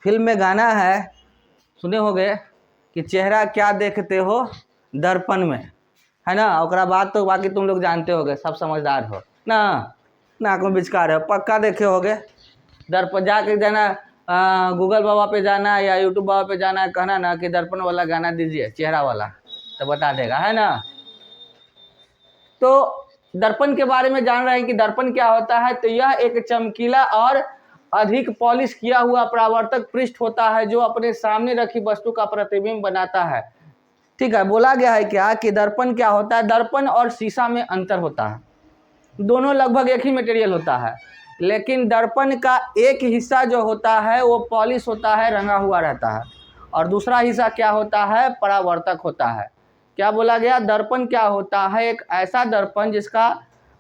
Film में गाना है, सुने होंगे कि चेहरा क्या देखते हो दर्पण में, है ना। ओकरा बाद तो बाकी तुम लोग जानते होगे, सब समझदार हो ना। नाक में बिचकार है पक्का देखे होगे। दर्पण जाके जाना, गूगल बाबा पे जाना या यूट्यूब बाबा पे जाना, कहना ना कि दर्पण वाला गाना दीजिए चेहरा वाला, तो बता देगा, है ना। तो दर्पण के बारे में जान रहे हैं कि दर्पण क्या होता है। तो यह एक चमकीला और अधिक पॉलिश किया हुआ परावर्तक पृष्ठ होता है जो अपने सामने रखी वस्तु का प्रतिबिंब बनाता है। ठीक है, बोला गया है क्या कि दर्पण क्या होता है। दर्पण और शीशा में अंतर होता है, दोनों लगभग एक ही मटेरियल होता है, लेकिन दर्पण का एक हिस्सा जो होता है वो पॉलिश होता है, रंगा हुआ रहता है, और दूसरा हिस्सा क्या होता है, परावर्तक होता है। क्या बोला गया, दर्पण क्या होता है, एक ऐसा दर्पण जिसका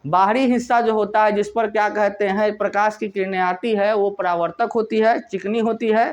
बाहरी हिस्सा जो होता है, जिस पर क्या कहते हैं प्रकाश की किरणें आती है, वो परावर्तक होती है, चिकनी होती है,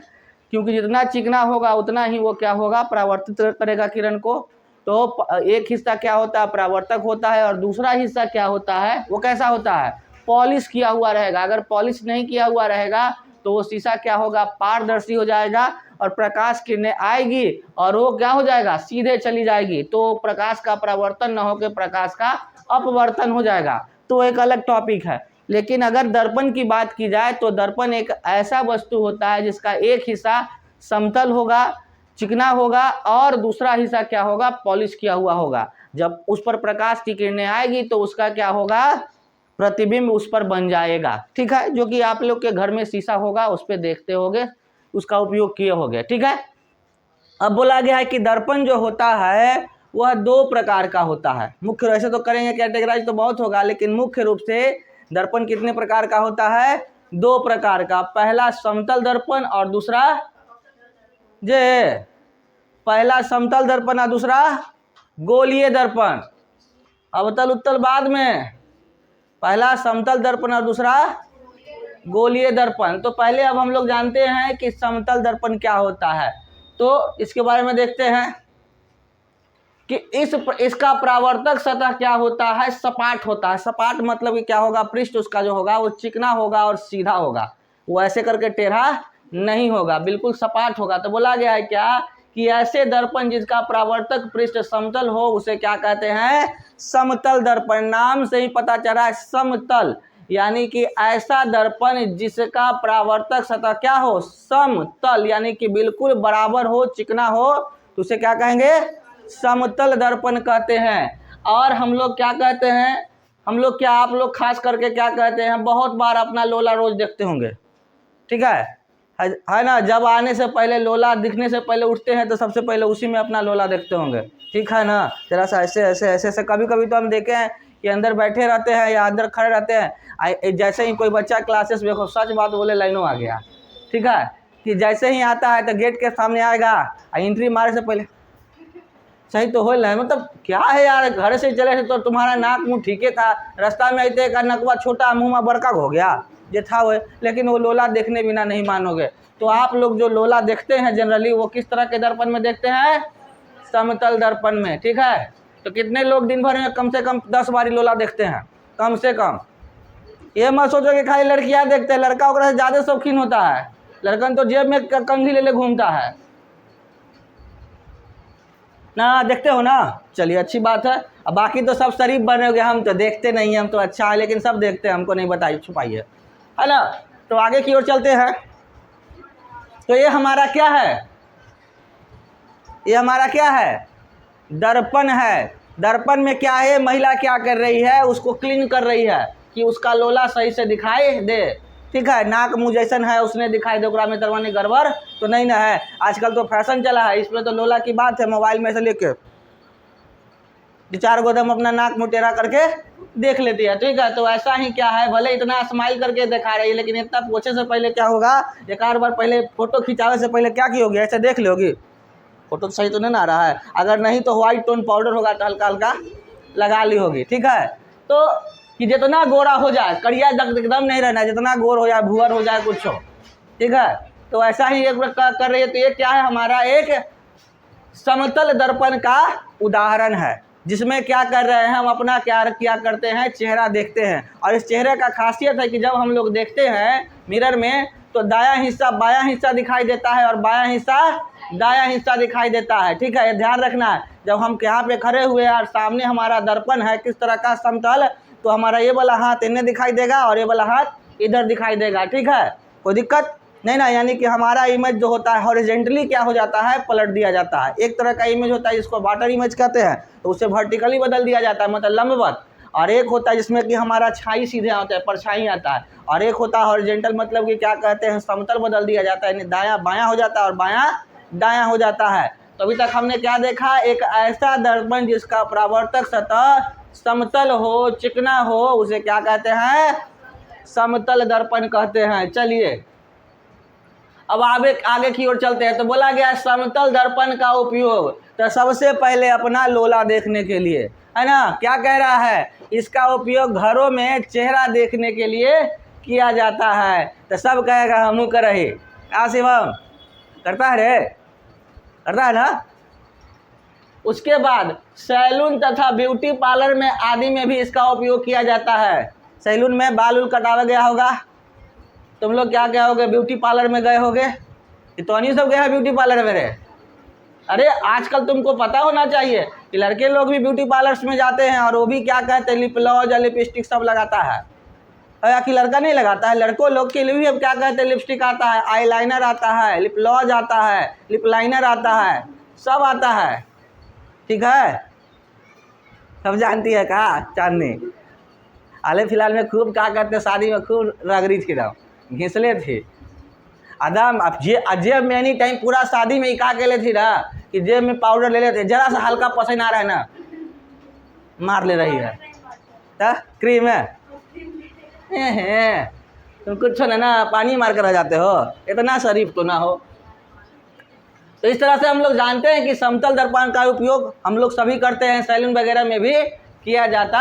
क्योंकि जितना चिकना होगा उतना ही वो क्या होगा, परावर्तित करेगा किरण को। तो एक हिस्सा क्या होता है, परावर्तक होता है, और दूसरा हिस्सा क्या होता है, वो कैसा होता है, पॉलिश किया हुआ रहेगा। अगर पॉलिश नहीं किया हुआ रहेगा तो वो शीशा क्या होगा, पारदर्शी हो जाएगा, और प्रकाश किरणें आएगी और वो क्या हो जाएगा, सीधे चली जाएगी। तो प्रकाश का परावर्तन न होकर प्रकाश का अपवर्तन हो जाएगा। तो एक अलग टॉपिक है। लेकिन अगर दर्पण की बात की जाए तो दर्पण एक ऐसा वस्तु होता है जिसका एक हिस्सा समतल होगा, चिकना होगा, और दूसरा हिस्सा क्या होगा, पॉलिश किया हुआ होगा। जब उस पर प्रकाश की किरणें आएगी तो उसका क्या होगा, प्रतिबिंब उस पर बन जाएगा। ठीक है, जो कि आप लोग के घर में शीशा होगा उस पर देखते होगे, उसका उपयोग किए होगे। ठीक है, अब बोला गया है कि दर्पण जो होता है वह दो प्रकार का होता है। मुख्य, वैसे तो करेंगे कैटेगराइज तो बहुत होगा, लेकिन मुख्य रूप से दर्पण कितने प्रकार का होता है, दो प्रकार का। पहला समतल दर्पण और दूसरा पहला समतल दर्पण और दूसरा गोलीय दर्पण। अवतल उत्तल बाद में, पहला समतल दर्पण और दूसरा गोलीय दर्पण। तो पहले अब हम लोग जानते हैं कि समतल दर्पण क्या होता है, तो इसके बारे में देखते हैं कि इसका परावर्तक सतह क्या होता है, सपाट होता है। सपाट मतलब कि क्या होगा, पृष्ठ उसका जो होगा वो चिकना होगा और सीधा होगा, वो ऐसे करके टेढ़ा नहीं होगा, बिल्कुल सपाट होगा। तो बोला गया है क्या कि ऐसे दर्पण जिसका परावर्तक पृष्ठ समतल हो उसे क्या कहते हैं, समतल दर्पण। नाम से ही पता चला है समतल, यानी कि ऐसा दर्पण जिसका परावर्तक सतह क्या हो, समतल, यानी कि बिल्कुल बराबर हो, चिकना हो, तो उसे क्या कहेंगे, समतल दर्पण कहते हैं। और हम लोग क्या कहते हैं, हम लोग क्या, आप लोग खास करके क्या कहते हैं, बहुत बार अपना लोला रोज देखते होंगे। ठीक है ना। जब आने से पहले, लोला दिखने से पहले उठते हैं तो सबसे पहले उसी में अपना लोला देखते होंगे। ठीक है ना, जरा सा ऐसे ऐसे ऐसे ऐसे। कभी कभी तो हम देखे हैं कि अंदर बैठे रहते हैं या अंदर खड़े रहते हैं, जैसे ही कोई बच्चा क्लासेस में, देखो सच बात बोले, लाइनों आ गया। ठीक है, कि जैसे ही आता है तो गेट के सामने आएगा, एंट्री मारे से पहले सही तो हो रहा, मतलब क्या है यार, घर से चले थे तो तुम्हारा नाक मुँह ठीके था, रास्ता में आते का नकवा छोटा, मुँह में बड़का हो गया, ये था वो। लेकिन वो लोला देखने बिना नहीं मानोगे। तो आप लोग जो लोला देखते हैं जनरली, वो किस तरह के दर्पण में देखते हैं, समतल दर्पण में। ठीक है, तो कितने लोग दिन भर में कम से कम 10 बारी लोला देखते हैं, कम से कम। ये मत सोचो कि खाली लड़कियां देखते हैं, लड़का ओकरा से ज़्यादा शौकीन होता है। लड़कन तो जेब में कंघी ले घूमता है ना, देखते हो ना। चलिए अच्छी बात है। अब बाकी तो सब शरीफ बने हो गए, हम तो देखते नहीं हैं, हम तो अच्छा है, लेकिन सब देखते हैं, हमको नहीं बताइए, छुपाइए, है ना। तो आगे की ओर चलते हैं। तो ये हमारा क्या है, ये हमारा क्या है, दर्पण है। दर्पण में क्या है, महिला क्या कर रही है, उसको क्लीन कर रही है कि उसका लोला सही से दिखाई दे। ठीक है, नाक मुँह जैसन है उसने दिखाई दे, ओकरा में तरवानी गड़बड़ तो नहीं ना है। आजकल तो फैशन चला है, इसमें तो लोला की बात है, मोबाइल में से लेके 4 गोदम अपना नाक मुँह टेढ़ा करके देख लेती है। ठीक है, तो ऐसा ही क्या है, भले इतना स्माइल करके दिखा रही है, लेकिन इतना पोछे से पहले क्या होगा, एक आध बार पहले फोटो खिंचावे से पहले क्या की होगी, ऐसे देख लोगी, फोटो तो सही तो नहीं आ रहा है। अगर नहीं तो व्हाइट टोन पाउडर होगा तो हल्का हल्का लगा ली होगी। ठीक है, तो कि जितना गोरा हो जाए, कड़िया एकदम नहीं रहना, जितना गोर हो जाए, भूअर हो जाए, कुछ हो। ठीक है, तो ऐसा ही एक कर रही है। तो ये क्या है, हमारा एक समतल दर्पण का उदाहरण है। जिसमें क्या कर रहे हैं हम अपना क्या करते हैं, चेहरा देखते हैं। और इस चेहरे का खासियत है कि जब हम लोग देखते हैं मिरर में तो दायां हिस्सा बायां हिस्सा दिखाई देता है और बायां हिस्सा दायां हिस्सा दिखाई देता है। ठीक है, ये ध्यान रखना है। जब हम यहाँ पे खड़े हुए और सामने हमारा दर्पण है किस तरह का, समतल, तो हमारा ये वाला हाथ इन्हें दिखाई देगा और ये वाला हाथ इधर दिखाई देगा। ठीक है, कोई दिक्कत नहीं ना। यानी कि हमारा इमेज जो होता है हॉरिजेंटली क्या हो जाता है, पलट दिया जाता है। एक तरह का इमेज होता है जिसको वाटर इमेज कहते हैं, तो उसे वर्टिकली बदल दिया जाता है, मतलब लंबवत। और एक होता है जिसमें कि हमारा छाई सीधे आता है, परछाई आता है। और एक होता है हॉरिजेंटल, मतलब कि क्या कहते हैं, समतल बदल दिया जाता है, यानी दायां बायां हो जाता है और बायां दायां हो जाता है। तो अभी तक हमने क्या देखा, एक ऐसा दर्पण जिसका परावर्तक सतह समतल हो, चिकना हो, उसे क्या कहते हैं, समतल दर्पण कहते हैं। चलिए अब आगे की ओर चलते हैं। तो बोला गया समतल दर्पण का उपयोग, तो सबसे पहले अपना लोला देखने के लिए, है ना, क्या कह रहा है, इसका उपयोग घरों में चेहरा देखने के लिए किया जाता है। तो सब कहेगा हमू करही, शिवम करता है रे, करता है ना। उसके बाद सैलून तथा ब्यूटी पार्लर में आदि में भी इसका उपयोग किया जाता है। सैलून में बाल उल कटावा गया होगा, तुम लोग क्या क्या होगे, ब्यूटी पार्लर में गए होगे, तो नहीं सब गया है ब्यूटी पार्लर में रे। अरे आजकल तुमको पता होना चाहिए कि लड़के लोग भी ब्यूटी पार्लर्स में जाते हैं और वो भी क्या कहते हैं, लिप लॉज या लिपस्टिक सब लगाता है। या कि लड़का नहीं लगाता है, लड़कों लोग के लिए भी अब क्या कहते हैं, लिपस्टिक आता है, आई लाइनर आता है, लिप लॉज आता है, लिप लाइनर आता है, सब आता है। ठीक है, सब जानती है कहा चांदनी। हाल फिलहाल में खूब क्या कहते हैं, शादी में खूब रगड़ी थी, घिसले थे आदम। अब जेब में एनी टाइम पूरा शादी में का के ले थी ना कि जेब में पाउडर ले लेते, जरा सा हल्का पसीना आ रहा है ना मार ले रही है, क्रीम है तुम कुछ ना पानी मार कर रह जाते हो, इतना शरीफ तो ना हो। तो इस तरह से हम लोग जानते हैं कि समतल दर्पण का उपयोग हम लोग सभी करते हैं, सैलून वगैरह में भी किया जाता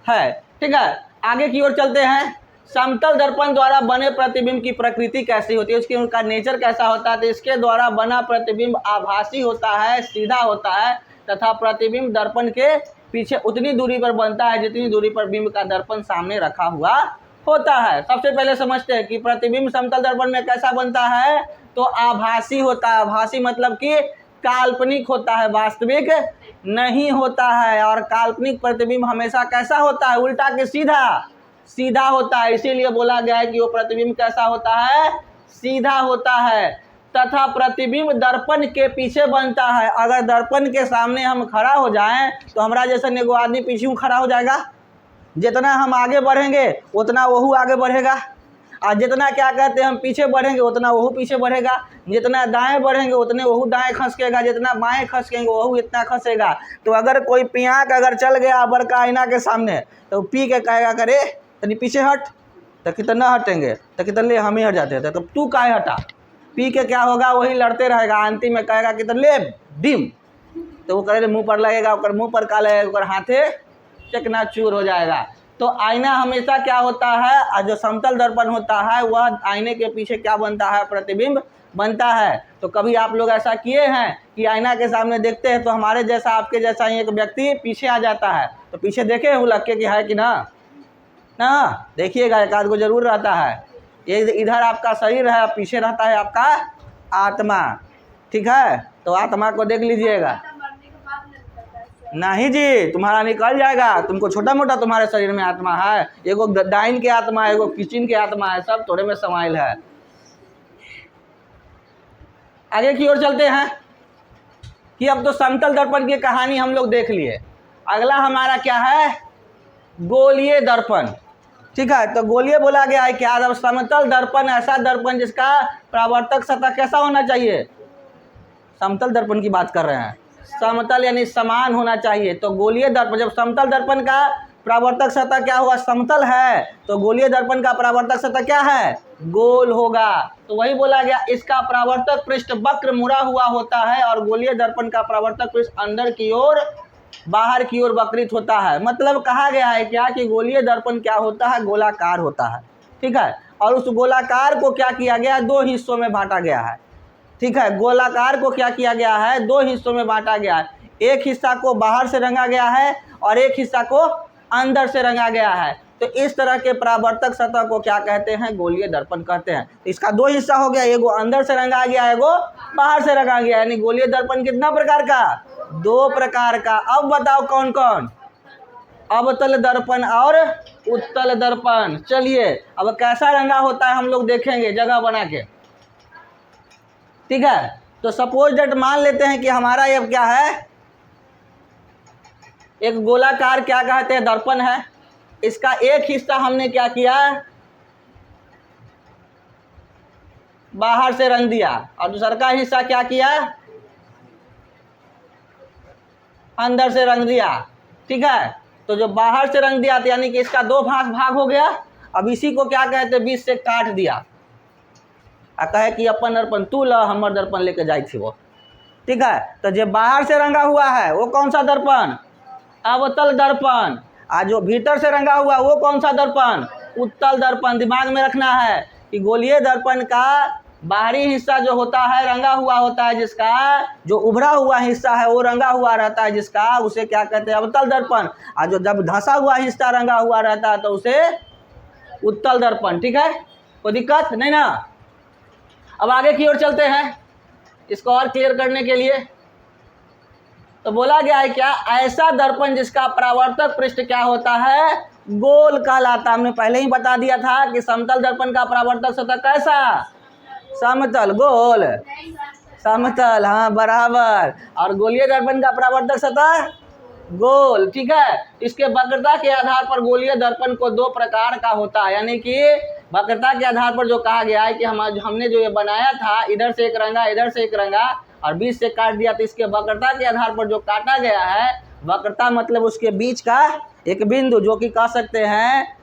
है। ठीक है, आगे की ओर चलते हैं। समतल दर्पण द्वारा बने प्रतिबिंब की प्रकृति कैसी होती है, उसकी उनका नेचर कैसा होता है। तो इसके द्वारा बना प्रतिबिंब आभासी होता है, सीधा होता है, तथा प्रतिबिंब दर्पण के पीछे उतनी दूरी पर बनता है जितनी दूरी पर बिंब का दर्पण सामने रखा हुआ होता है। सबसे पहले समझते हैं कि प्रतिबिंब समतल दर्पण में कैसा बनता है, तो आभासी होता है। आभासी मतलब कि काल्पनिक होता है, वास्तविक नहीं होता है। और काल्पनिक प्रतिबिंब हमेशा कैसा होता है, उल्टा के सीधा होता है। इसीलिए बोला गया है कि वो प्रतिबिंब कैसा होता है, सीधा होता है। तथा प्रतिबिंब दर्पण के पीछे बनता है। अगर दर्पण के सामने हम खड़ा हो जाएं तो हमारा जैसा एगो आदमी पीछे खड़ा हो जाएगा, जितना हम आगे बढ़ेंगे उतना वह आगे बढ़ेगा, और जितना क्या कहते हैं हम पीछे बढ़ेंगे उतना वह पीछे बढ़ेगा, जितना दाएं बढ़ेंगे उतने वह दाएं खसकेगा, जितना बाएं खसकेंगे वह इतना खसेगा। तो अगर कोई पियाक अगर चल गया बड़का आईना के सामने तो पी के कहेगा करे तनी पीछे हट, तो कितना हटेंगे, तो कितने हम ही हट जाते थे, तो तू काहे हटा, पी के क्या होगा वही लड़ते रहेगा, अंतिम में कहेगा कितने ले डिम, तो वो करे मुँह पर लगेगा, मुँह पर का लगेगा, हाथे चकनाचूर हो जाएगा। तो आईना हमेशा क्या होता है, जो समतल दर्पण होता है वह आईने के पीछे क्या बनता है, प्रतिबिंब बनता है। तो कभी आप लोग ऐसा किए हैं कि आईना के सामने देखते हैं तो हमारे जैसा आपके जैसा ही एक व्यक्ति पीछे आ जाता है, तो पीछे देखे हैं लग के कि है कि ना देखिएगा, एक आध को जरूर रहता है। ये इधर आपका शरीर है, पीछे रहता है आपका आत्मा। ठीक है, तो आत्मा को देख लीजिएगा। नहीं जी, तुम्हारा निकल जाएगा, तुमको छोटा मोटा तुम्हारे शरीर में आत्मा है, एगो डाइन के आत्मा है, एगो किचन के आत्मा है, सब थोड़े में समाइल है। आगे की ओर चलते हैं कि अब तो समतल दर्पण की कहानी हम लोग देख लिए। अगला हमारा क्या है, गोलीय दर्पण। ठीक है, तो गोलीय बोला गया है क्या, अब समतल दर्पण ऐसा दर्पण जिसका परावर्तक सतह कैसा होना चाहिए, समतल दर्पण की बात कर रहे हैं, समतल यानी समान होना चाहिए। तो गोलीय दर्पण, जब समतल दर्पण का परावर्तक सतह क्या होगा, समतल है, तो गोलीय दर्पण का परावर्तक सतह क्या है, गोल होगा। तो वही बोला गया, इसका परावर्तक पृष्ठ वक्र मुड़ा हुआ होता है और गोलीय दर्पण का परावर्तक पृष्ठ अंदर की ओर बाहर की ओर वक्रित होता है। मतलब कहा गया है क्या कि गोलीय दर्पण क्या होता है, गोलाकार होता है। ठीक है, और उस गोलाकार को क्या किया गया, दो हिस्सों में बांटा गया है। ठीक है, गोलाकार को क्या किया गया है, दो हिस्सों में बांटा गया है। एक हिस्सा को बाहर से रंगा गया है और एक हिस्सा को अंदर से रंगा गया है। तो इस तरह के परावर्तक सतह को क्या कहते हैं? गोलीय दर्पण कहते हैं। तो इसका दो हिस्सा हो गया, एगो अंदर से रंगा गया, एगो बाहर से रंगा गया, यानी गोलीय दर्पण कितना प्रकार का? दो प्रकार का। अब बताओ कौन कौन? अवतल दर्पण और उत्तल दर्पण। चलिए अब कैसा रंगा होता है हम लोग देखेंगे जगह बना के, ठीक है। तो सपोज दैट मान लेते हैं कि हमारा ये क्या है, एक गोलाकार क्या कहते हैं दर्पण है। इसका एक हिस्सा हमने क्या किया, बाहर से रंग दिया, और दूसरा का हिस्सा क्या किया, अंदर से रंग दिया, ठीक है। तो जो बाहर से रंग दिया यानी कि इसका दो भाग हो गया। अब इसी को क्या कहते हैं, बीच से काट दिया आ कहे कि अपन दर्पण तू ल, हमर दर्पण लेके जाई थी वो, ठीक है। तो जो बाहर से रंगा हुआ है वो कौन सा दर्पण? अवतल दर्पण। आज जो भीतर से रंगा हुआ वो कौन सा दर्पण? उत्तल दर्पण। दिमाग में रखना है कि गोलीय दर्पण का बाहरी हिस्सा जो होता है रंगा हुआ होता है, जिसका जो उभरा हुआ हिस्सा है वो रंगा हुआ रहता है, जिसका उसे क्या कहते हैं? अवतल दर्पण। और जो जब धंसा हुआ हिस्सा रंगा हुआ रहता है तो उसे उत्तल दर्पण, ठीक है। कोई दिक्कत नहीं ना। अब आगे की ओर चलते हैं इसको और क्लियर करने के लिए। तो बोला गया है क्या, ऐसा दर्पण जिसका परावर्तक पृष्ठ क्या होता है? गोल कहलाता। हमने पहले ही बता दिया था कि समतल दर्पण का परावर्तक सतह कैसा? समतल। गोल? समतल, हाँ बराबर। और गोलीय दर्पण का परावर्तक सतह गोल, ठीक है। इसके वक्रता के आधार पर गोलीय दर्पण को दो प्रकार का होता है, यानी कि वक्रता के आधार पर जो कहा गया है कि हमने जो ये बनाया था, इधर से एक रंगा इधर से एक रंगा और बीच से काट दिया, तो इसके वक्रता के आधार पर जो काटा गया है, वक्रता मतलब उसके बीच का एक बिंदु, जो कि कह सकते हैं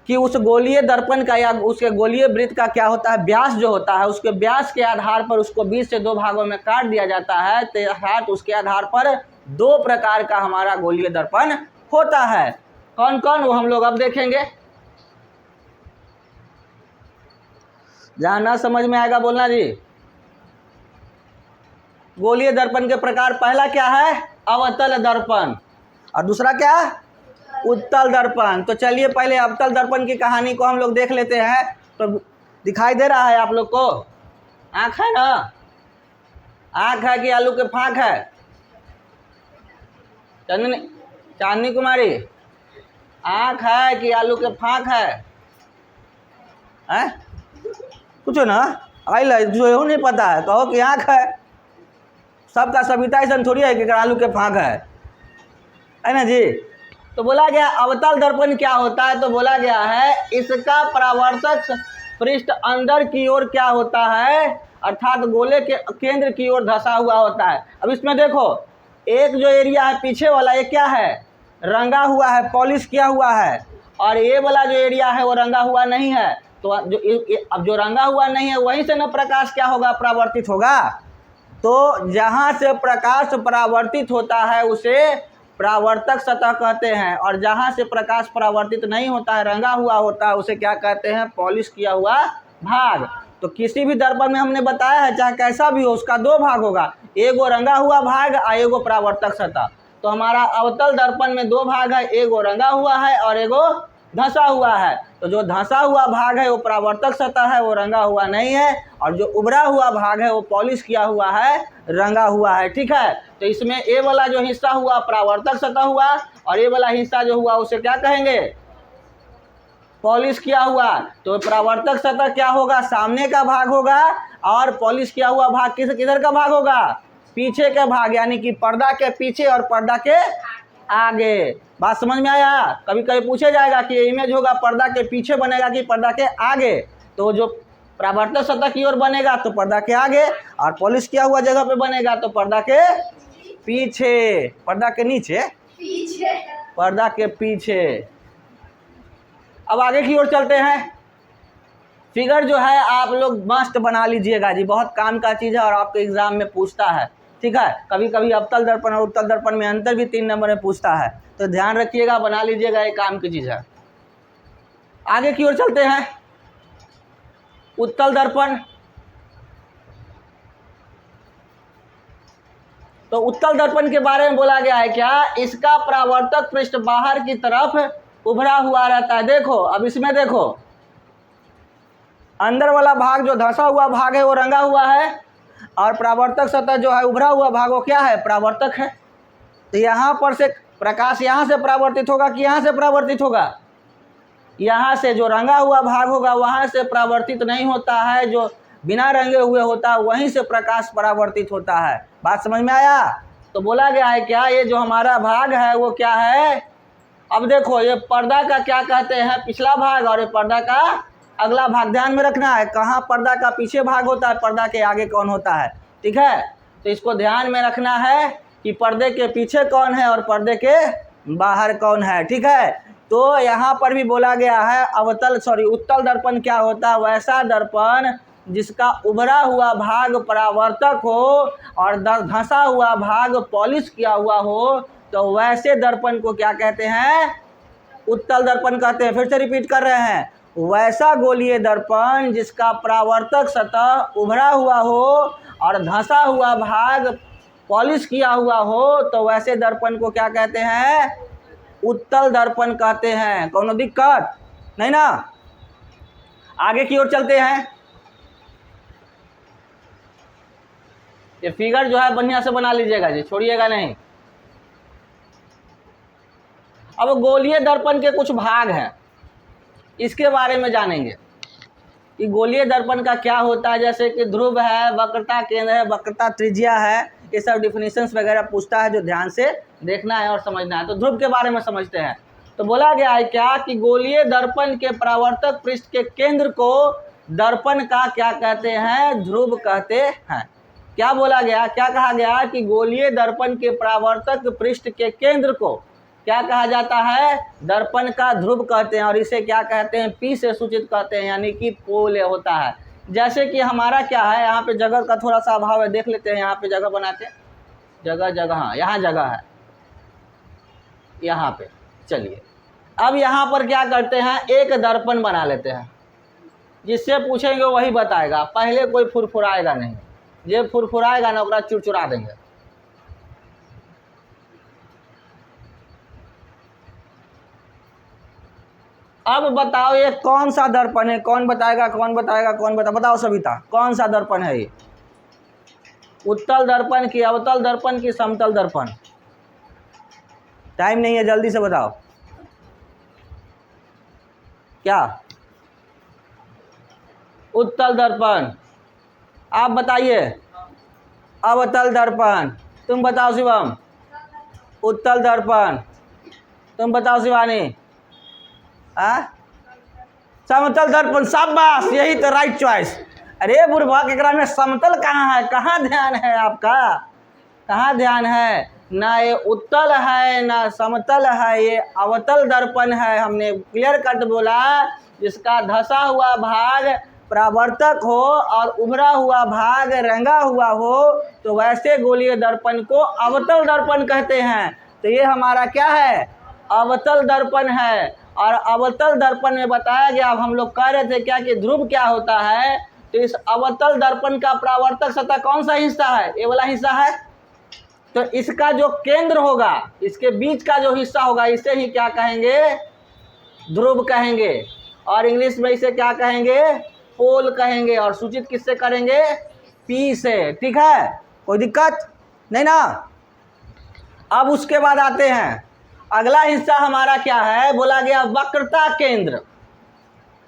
कि उस गोलीय दर्पण का या उसके गोलीय वृत्त का क्या होता है, व्यास जो होता है, उसके व्यास के आधार पर उसको बीच से दो भागों में काट दिया जाता है। तो अर्थात उसके आधार पर दो प्रकार का हमारा गोलीय दर्पण होता है। कौन कौन, वो हम लोग अब देखेंगे। जहां ना समझ में आएगा बोलना जी। गोलीय दर्पण के प्रकार, पहला क्या है? अवतल दर्पण, और दूसरा क्या? उत्तल दर्पण। तो चलिए पहले अवतल दर्पण की कहानी को हम लोग देख लेते हैं। तो दिखाई दे रहा है आप लोग को? आँख है ना? आँख है कि आलू के फाँक है? चांदनी कुमारी, आँख है कि आलू के फाँक है? हैं? पूछो ना, आई जो नहीं पता है कहो कि आँख है। सबका सविता ऐसा थोड़ी है कि आलू के फाँक है ना जी। तो बोला गया अवतल दर्पण क्या होता है, तो बोला गया है इसका परावर्तक पृष्ठ अंदर की ओर क्या होता है, अर्थात गोले के केंद्र की ओर धंसा हुआ होता है। अब इसमें देखो, एक जो एरिया है पीछे वाला, ये क्या है? रंगा हुआ है, पॉलिश किया हुआ है, और ये वाला जो एरिया है वो रंगा हुआ नहीं है। तो अब जो रंगा हुआ नहीं है वहीं से न प्रकाश क्या होगा? परावर्तित होगा। तो जहाँ से प्रकाश परावर्तित होता है उसे परावर्तक सतह कहते हैं, और जहाँ से प्रकाश परावर्तित नहीं होता है, रंगा हुआ होता है, उसे क्या कहते हैं? पॉलिश किया हुआ भाग। तो किसी भी दर्पण में हमने बताया है चाहे कैसा भी हो, उसका दो भाग होगा, एगो रंगा हुआ भाग और एगो परावर्तक सतह। तो हमारा अवतल दर्पण में दो भाग है, एगो रंगा हुआ है और एगो धंसा हुआ है। तो जो धंसा हुआ भाग है वो परावर्तक सतह है, वो रंगा हुआ नहीं है, और जो उभरा हुआ भाग है वो पॉलिश किया हुआ है, रंगा हुआ है, ठीक है। तो इसमें ए वाला जो हिस्सा हुआ परावर्तक सतह हुआ, और ये वाला हिस्सा जो हुआ उसे क्या कहेंगे? पॉलिश किया हुआ। तो परावर्तक सतह क्या होगा? सामने का भाग होगा, और पॉलिश किया हुआ भाग किधर का भाग होगा? पीछे का भाग, यानी कि पर्दा के पीछे और पर्दा के आगे। बात समझ में आया? कभी कभी पूछे जाएगा कि ये इमेज होगा पर्दा के पीछे बनेगा कि पर्दा के आगे। तो जो परावर्तक सतह की ओर बनेगा तो पर्दा के आगे, और पॉलिश किया हुआ जगह पे बनेगा तो पर्दा के पीछे, पर्दा के नीचे, पर्दा के पीछे। अब आगे की ओर चलते हैं। फिगर जो है आप लोग मस्त बना लीजिएगा जी, बहुत काम का चीज़ है और आपके एग्जाम में पूछता है, ठीक है। कभी कभी अवतल दर्पण और उत्तल दर्पण में अंतर भी 3 नंबर में पूछता है, तो ध्यान रखिएगा, बना लीजिएगा, ये काम की चीज़ है। आगे की ओर चलते हैं। उत्तल दर्पण, तो उत्तल दर्पण के बारे में बोला गया है क्या, इसका परावर्तक पृष्ठ बाहर की तरफ उभरा हुआ रहता है। देखो अब इसमें देखो, अंदर वाला भाग जो धंसा हुआ भाग है वो रंगा हुआ है, और परावर्तक सतह जो है उभरा हुआ भाग वो क्या है, परावर्तक है। तो यहाँ पर से प्रकाश यहाँ से परावर्तित होगा कि यहाँ से परावर्तित होगा, यहाँ से जो रंगा हुआ भाग होगा वहाँ से परावर्तित नहीं होता है, जो बिना रंगे हुए होता है वहीं से प्रकाश परावर्तित होता है। बात समझ में आया। तो बोला गया है क्या, ये जो हमारा भाग है वो क्या है, अब देखो ये पर्दा का क्या कहते हैं, पिछला भाग, और ये पर्दा का अगला भाग। ध्यान में रखना है कहाँ पर्दा का पीछे भाग होता है, पर्दा के आगे कौन होता है, ठीक है। तो इसको ध्यान में रखना है कि पर्दे के पीछे कौन है और पर्दे के बाहर कौन है, ठीक है। तो यहाँ पर भी बोला गया है उत्तल दर्पण क्या होता है, वैसा दर्पण जिसका उभरा हुआ भाग परावर्तक हो और धंसा हुआ भाग पॉलिश किया हुआ हो, तो वैसे दर्पण को क्या कहते हैं, उत्तल दर्पण कहते हैं। फिर से रिपीट कर रहे हैं, वैसा गोलीय दर्पण जिसका परावर्तक सतह उभरा हुआ हो और धंसा हुआ भाग पॉलिश किया हुआ हो, तो वैसे दर्पण को क्या कहते हैं, उत्तल दर्पण कहते हैं। कोनो दिक्कत नहीं ना। आगे की ओर चलते हैं। ये फिगर जो है बढ़िया से बना लीजिएगा जी, छोड़िएगा नहीं। अब गोलीय दर्पण के कुछ भाग हैं, इसके बारे में जानेंगे कि गोलीय दर्पण का क्या होता है। जैसे कि ध्रुव है, वक्रता केंद्र है, वक्रता त्रिज्या है, ये सब डिफिनीशंस वगैरह पूछता है जो ध्यान से देखना है और समझना है। तो ध्रुव के बारे में समझते हैं। तो बोला गया है क्या कि गोलीय दर्पण के परावर्तक पृष्ठ के केंद्र को दर्पण का क्या कहते हैं, ध्रुव कहते हैं। क्या बोला गया, क्या कहा गया कि गोलीय दर्पण के परावर्तक पृष्ठ के केंद्र को क्या कहा जाता है, दर्पण का ध्रुव कहते हैं, और इसे क्या कहते हैं, पी से सूचित कहते हैं, यानी कि पोल होता है। जैसे कि हमारा क्या है, यहाँ पे जगह का थोड़ा सा अभाव है, देख लेते हैं यहाँ पे जगह बनाते हैं, जगह हाँ यहाँ जगह है, यहाँ पे चलिए। अब यहाँ पर क्या करते हैं, एक दर्पण बना लेते हैं, जिससे पूछेंगे वही बताएगा, पहले कोई फुरफुराएगा नहीं, जे फुरफुराएगा ना ओकरा चुरचुरा देंगे। अब बताओ ये कौन सा दर्पण है, कौन बताएगा, कौन बताएगा, कौन बताओ सविता, कौन सा दर्पण है ये, उत्तल दर्पण की, अवतल दर्पण की, समतल दर्पण। टाइम नहीं है, जल्दी से बताओ क्या, उत्तल दर्पण। आप बताइए, अवतल दर्पण। तुम बताओ शिवम, उत्तल दर्पण। तुम बताओ शिवानी, समतल दर्पण। शाबाश, यही तो राइट चॉइस। अरे बुढ़वा केकरा में समतल कहाँ है, कहाँ ध्यान है आपका, कहाँ ध्यान है, ना ये उत्तल है ना समतल है, ये अवतल दर्पण है। हमने क्लियर कट बोला, जिसका धंसा हुआ भाग परावर्तक हो और उभरा हुआ भाग रंगा हुआ हो, तो वैसे गोलीय दर्पण को अवतल दर्पण कहते हैं। तो ये हमारा क्या है, अवतल दर्पण है। और अवतल दर्पण में बताया गया, अब हम लोग कह रहे थे क्या कि ध्रुव क्या होता है, तो इस अवतल दर्पण का परावर्तक सतह कौन सा हिस्सा है, ये वाला हिस्सा है। तो इसका जो केंद्र होगा, इसके बीच का जो हिस्सा होगा, इसे ही क्या कहेंगे, ध्रुव कहेंगे, और इंग्लिश में इसे क्या कहेंगे, पोल कहेंगे, और सूचित किससे करेंगे, पी से। ठीक है, कोई दिक्कत नहीं ना। अब उसके बाद आते हैं, अगला हिस्सा हमारा क्या है, बोला गया वक्रता केंद्र।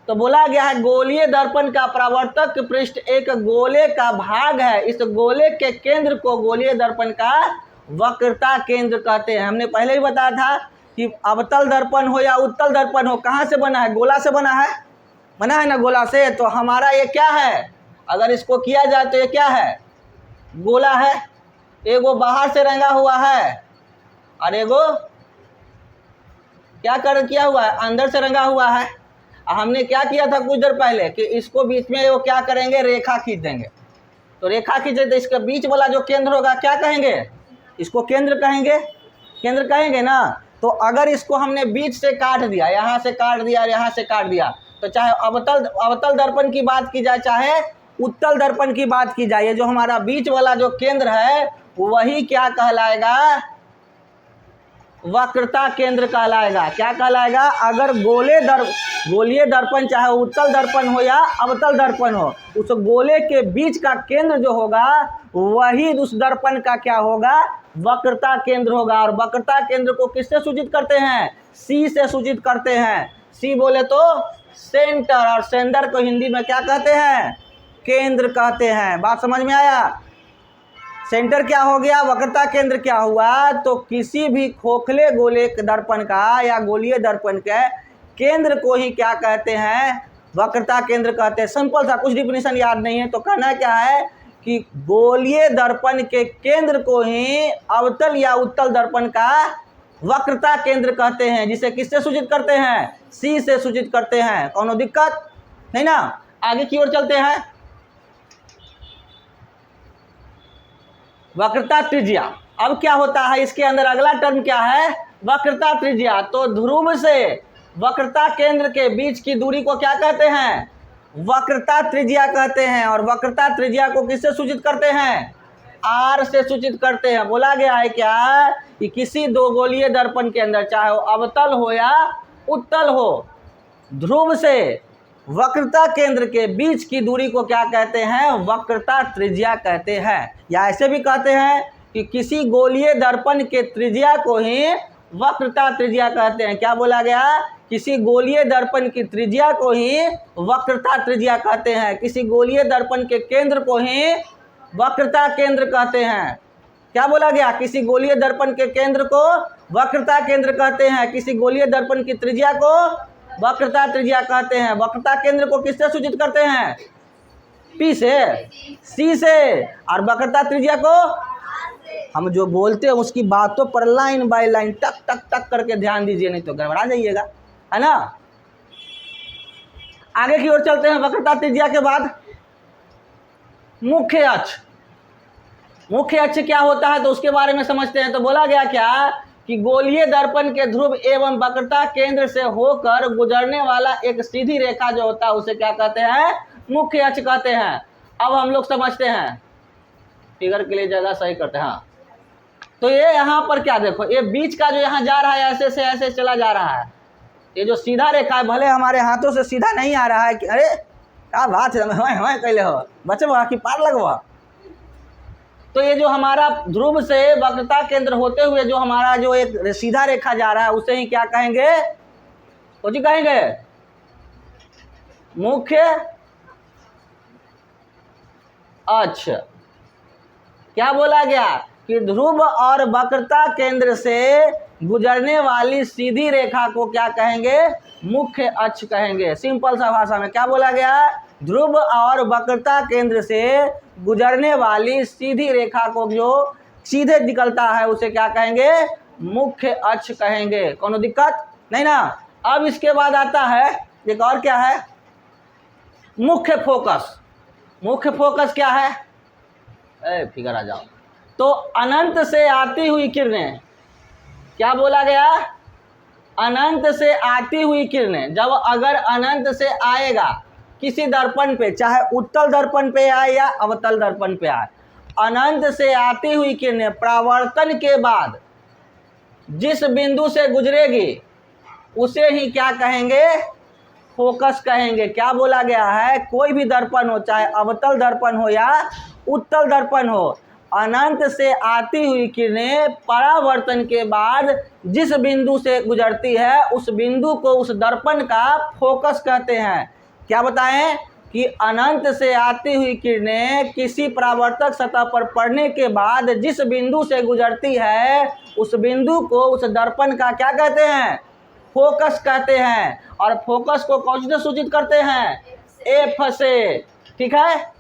तो बोला गया है गोलीय दर्पण का परावर्तक पृष्ठ एक गोले का भाग है, इस गोले के केंद्र को गोलीय दर्पण का वक्रता केंद्र कहते हैं। हमने पहले ही बताया था कि अवतल दर्पण हो या उत्तल दर्पण हो, कहाँ से बना है, गोला से बना है ना, गोला से। तो हमारा ये क्या है, अगर इसको किया जाए तो ये क्या है, गोला है। एगो बाहर से रंगा हुआ है और एगो क्या किया हुआ है, अंदर से रंगा हुआ है। हमने क्या किया था कुछ देर पहले कि इसको बीच में वो क्या करेंगे, रेखा खींच देंगे। तो रेखा खींचे तो इसके बीच वाला जो केंद्र होगा क्या कहेंगे, इसको केंद्र कहेंगे ना। तो अगर इसको हमने बीच से काट दिया, यहाँ से काट दिया, यहाँ से काट दिया, तो चाहे अवतल दर्पण की बात की जाए, चाहे उत्तल दर्पण की बात की जाए, जो हमारा बीच वाला जो केंद्र है वही क्या कहलाएगा, वक्रता केंद्र कहलाएगा। क्या कहलाएगा, अगर गोलीय दर्पण चाहे उत्तल दर्पण हो या अवतल दर्पण हो, उस गोले के बीच का केंद्र जो होगा वही उस दर्पण का क्या होगा, वक्रता केंद्र होगा। और वक्रता केंद्र को किससे सूचित करते हैं, सी से सूचित करते हैं। सी बोले तो सेंटर, और सेंटर को हिंदी में क्या कहते हैं, केंद्र कहते हैं। बात समझ में आया। सेंटर क्या हो गया, वक्रता केंद्र क्या हुआ, तो किसी भी खोखले गोले दर्पण का या गोलीय दर्पण के केंद्र को ही क्या कहते हैं, वक्रता केंद्र कहते हैं। सिंपल सा, कुछ डिफिनेशन याद नहीं है तो कहना क्या है कि गोलीय दर्पण के केंद्र को ही अवतल या उत्तल दर्पण का वक्रता केंद्र कहते हैं, जिसे किससे सूचित करते हैं, सी से सूचित करते हैं। कौनो दिक्कत नहीं ना। आगे की ओर चलते हैं। वक्रता त्रिज्या, अब क्या होता है इसके अंदर, अगला टर्म क्या है, वक्रता त्रिज्या। तो ध्रुव से वक्रता केंद्र के बीच की दूरी को क्या कहते हैं, वक्रता त्रिज्या कहते हैं। और वक्रता त्रिज्या को किससे सूचित करते हैं, आर से सूचित करते हैं। बोला गया है क्या कि किसी दो गोलीय दर्पण के अंदर चाहे वो अवतल हो या उत्तल हो, ध्रुव से वक्रता केंद्र के बीच की दूरी को क्या कहते हैं, वक्रता त्रिज्या कहते हैं। या ऐसे भी कहते हैं कि किसी गोलीय दर्पण के त्रिज्या को ही वक्रता त्रिज्या कहते हैं। क्या बोला गया, किसी गोलीय दर्पण की त्रिज्या को ही वक्रता त्रिज्या कहते हैं। किसी गोलीय दर्पण के केंद्र को ही वक्रता केंद्र कहते हैं। क्या बोला गया, किसी गोलीय दर्पण के केंद्र को वक्रता केंद्र कहते हैं, किसी गोलीय दर्पण की त्रिज्या को वक्रता त्रिज्या कहते हैं। वक्रता केंद्र को किससे सूचित करते हैं, पी से, सी से, और वक्रता त्रिज्या को हम जो बोलते हैं उसकी बातों पर लाइन बाय लाइन टक टक टक करके ध्यान दीजिए, नहीं तो गड़बड़ा जाइएगा, है ना। आगे की ओर चलते हैं। वक्रता त्रिज्या के बाद मुख्य अक्ष। मुख्य अक्ष क्या होता है तो उसके बारे में समझते हैं। तो बोला गया क्या कि गोलीय दर्पण के ध्रुव एवं वक्रता केंद्र से होकर गुजरने वाला एक सीधी रेखा जो होता है उसे क्या कहते हैं, मुख्य अक्ष कहते हैं। अब हम लोग समझते हैं, फिगर के लिए जगह सही करते हैं। हाँ, तो ये यहाँ पर क्या देखो, ये बीच का जो यहाँ जा रहा है ऐसे से ऐसे चला जा रहा है, ये जो सीधा रेखा है, भले हमारे हाथों से सीधा नहीं आ रहा है कि अरे क्या बात है कैले हो बचवा कि पार लगवा, तो ये जो हमारा ध्रुव से वक्रता केंद्र होते हुए जो हमारा जो एक सीधा रेखा जा रहा है उसे ही क्या कहेंगे, कुछ कहेंगे, मुख्य अक्ष। क्या बोला गया कि ध्रुव और वक्रता केंद्र से गुजरने वाली सीधी रेखा को क्या कहेंगे, मुख्य अक्ष कहेंगे। सिंपल सा भाषा में क्या बोला गया, ध्रुव और वक्रता केंद्र से गुजरने वाली सीधी रेखा को जो सीधे निकलता है उसे क्या कहेंगे, मुख्य अक्ष कहेंगे। कोनो दिक्कत नहीं ना। अब इसके बाद आता है एक और क्या है, मुख्य फोकस। मुख्य फोकस क्या है, फिगर आ जाओ। तो अनंत से आती हुई किरणें, क्या बोला गया, अनंत से आती हुई किरणें जब अगर अनंत से आएगा किसी दर्पण पे, चाहे उत्तल दर्पण पे आए या अवतल दर्पण पे आए, अनंत से आती हुई किरणें परावर्तन के बाद जिस बिंदु से गुजरेगी उसे ही क्या कहेंगे, फोकस कहेंगे। क्या बोला गया है, कोई भी दर्पण हो, चाहे अवतल दर्पण हो या उत्तल दर्पण हो, अनंत से आती हुई किरणें परावर्तन के बाद जिस बिंदु से गुजरती है उस बिंदु को उस दर्पण का फोकस कहते हैं। क्या बताएं कि अनंत से आती हुई किरणें किसी परावर्तक सतह पर पड़ने के बाद जिस बिंदु से गुजरती है उस बिंदु को उस दर्पण का क्या कहते हैं, फोकस कहते हैं। और फोकस को कौन से सूचित करते हैं, एफ से, ठीक है।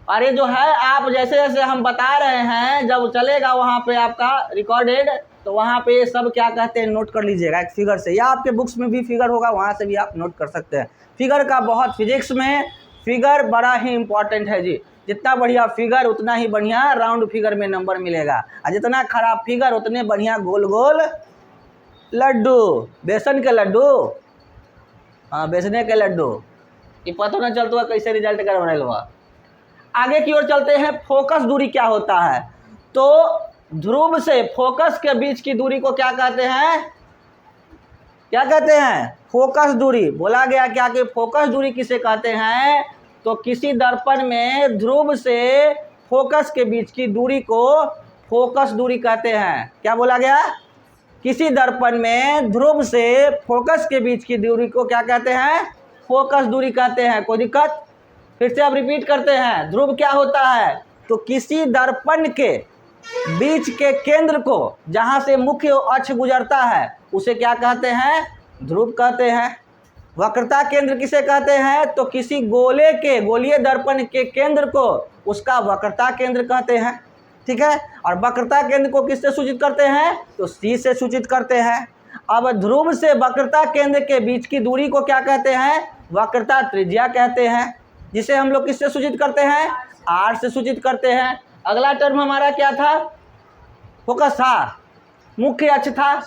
और ये जो है आप जैसे जैसे हम बता रहे हैं जब चलेगा वहाँ पे आपका रिकॉर्डेड, तो वहाँ पे ये सब क्या कहते हैं नोट कर लीजिएगा एक फिगर से, या आपके बुक्स में भी फिगर होगा वहाँ से भी आप नोट कर सकते हैं। फिगर का बहुत, फिजिक्स में फिगर बड़ा ही इम्पॉर्टेंट है जी। जितना बढ़िया फिगर उतना ही बढ़िया राउंड फिगर में नंबर मिलेगा, और जितना खराब फिगर उतने बढ़िया गोल गोल लड्डू, बेसन के लड्डू, हाँ बेचने के लड्डू, ये पता न चलता कैसे रिजल्ट कर बने। आगे की ओर चलते हैं, फोकस दूरी क्या होता है। तो ध्रुव से फोकस के बीच की दूरी को क्या कहते हैं? क्या कहते हैं? फोकस दूरी। बोला गया क्या कि फोकस दूरी किसे कहते हैं? तो किसी दर्पण में ध्रुव से फोकस के बीच की दूरी को फोकस दूरी कहते हैं। क्या बोला गया? किसी दर्पण में ध्रुव से फोकस के बीच की दूरी को क्या कहते हैं? फोकस दूरी कहते हैं। कोई दिक्कत? फिर से अब रिपीट करते हैं। ध्रुव क्या होता है? तो किसी दर्पण के बीच के केंद्र को जहां से मुख्य अक्ष गुजरता है उसे क्या कहते हैं? ध्रुव कहते हैं। वक्रता केंद्र किसे कहते हैं? तो किसी गोलीय दर्पण के केंद्र को उसका वक्रता केंद्र कहते हैं। ठीक है। और वक्रता केंद्र को किससे सूचित करते हैं? तो सी से सूचित करते हैं। अब ध्रुव से वक्रता केंद्र के बीच की दूरी को क्या कहते हैं? वक्रता त्रिज्या कहते हैं, जिसे हम लोग किससे सूचित करते हैं? आर से सूचित करते हैं। अगला टर्म हमारा क्या था? फोकस था, मुख्य अक्ष था।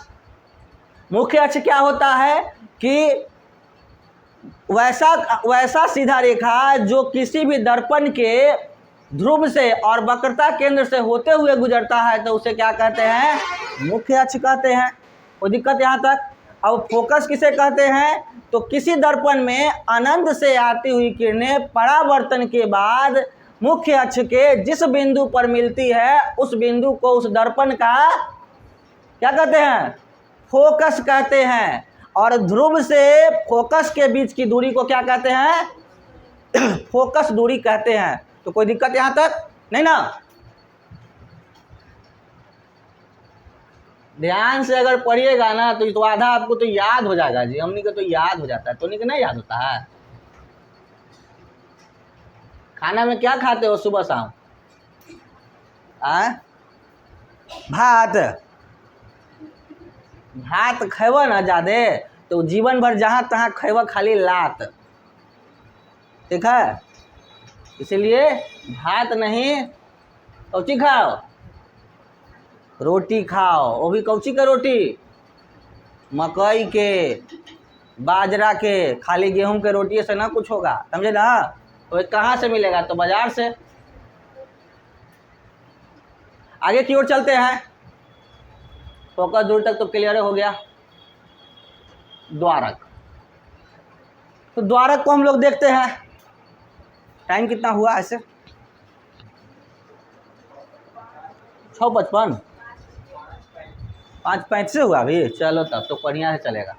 मुख्य अक्ष क्या होता है कि वैसा सीधा रेखा जो किसी भी दर्पण के ध्रुव से और वक्रता केंद्र से होते हुए गुजरता है, तो उसे क्या कहते हैं? मुख्य अक्ष कहते हैं। कोई दिक्कत यहाँ तक? अब फोकस किसे कहते हैं? तो किसी दर्पण में अनंत से आती हुई किरणें परावर्तन के बाद मुख्य अक्ष के जिस बिंदु पर मिलती है उस बिंदु को उस दर्पण का क्या कहते हैं? फोकस कहते हैं। और ध्रुव से फोकस के बीच की दूरी को क्या कहते हैं? फोकस दूरी कहते हैं। तो कोई दिक्कत यहाँ तक नहीं ना? ध्यान से अगर पढ़िएगा ना तो आधा आपको तो याद हो जाएगा जी। हमनी को तो याद हो जाता है, तो नहीं याद होता है। खाना में क्या खाते हो सुबह शाम? भात। भात खेब ना ज़्यादा तो जीवन भर जहाँ तहाँ खेब खाली लात। ठीक है। इसलिए भात नहीं, कौची खाओ? रोटी खाओ। वो भी कौची का रोटी? मकई के, बाजरा के। खाली गेहूं के रोटी से ना कुछ होगा, समझे ना? तो कहाँ से मिलेगा? तो बाजार से। आगे की ओर चलते हैं। फोकस दूर तक तो क्लियर हो गया। द्वारक। तो द्वारक को हम लोग देखते हैं। टाइम कितना हुआ ऐसे? 6:55, 5:35 से हुआ अभी। चलो तब तो बढ़िया से चलेगा।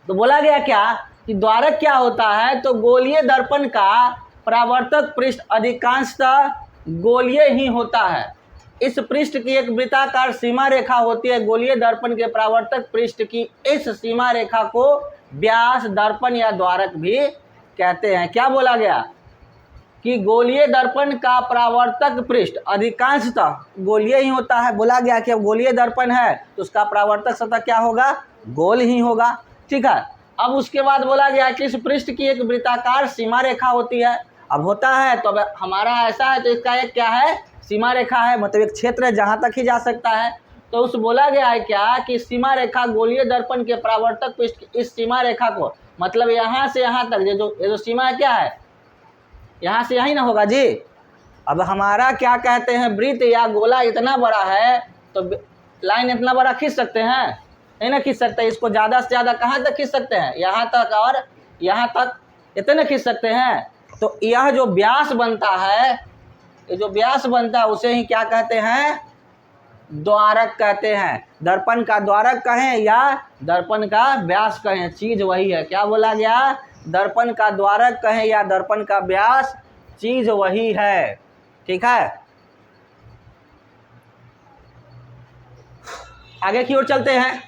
तो बोला गया क्या कि द्वारक क्या होता है? तो गोलीय दर्पण का परावर्तक पृष्ठ अधिकांशतः गोलीय ही होता है। इस पृष्ठ की एक वृत्ताकार सीमा रेखा होती है। गोलीय दर्पण के परावर्तक पृष्ठ की इस सीमा रेखा को व्यास दर्पण या द्वारक भी कहते हैं। क्या बोला गया कि गोलीय दर्पण का परावर्तक पृष्ठ अधिकांशतः गोलीय ही होता है। बोला गया कि अब गोलीय दर्पण है तो उसका परावर्तक सतह क्या होगा? गोल ही होगा। ठीक है। अब उसके बाद बोला गया कि इस पृष्ठ की एक वृत्ताकार सीमा रेखा होती है। अब होता है तो अब हमारा ऐसा है तो इसका एक क्या है? सीमा रेखा है, मतलब एक क्षेत्र है जहाँ तक ही जा सकता है। तो उस बोला गया है क्या कि सीमा रेखा गोलीय दर्पण के परावर्तक पृष्ठ की इस सीमा रेखा को, मतलब यहाँ से यहाँ तक ये जो सीमा है क्या है? यहाँ से यही ना होगा जी। अब हमारा क्या कहते हैं? वृत्त या गोला इतना बड़ा है तो लाइन इतना बड़ा खींच सकते हैं? नहीं ना खींच सकते। इसको ज़्यादा से ज़्यादा कहाँ तक खींच सकते हैं? यहाँ तक और यहाँ तक, इतने खींच सकते हैं। तो यह जो व्यास बनता है, ये जो व्यास बनता है उसे ही क्या कहते हैं? द्वारक कहते हैं। दर्पण का द्वारक कहें या दर्पण का व्यास कहें, चीज वही है। क्या बोला गया? दर्पण का द्वारक कहें या दर्पण का व्यास, चीज वही है। ठीक है। आगे की ओर चलते हैं।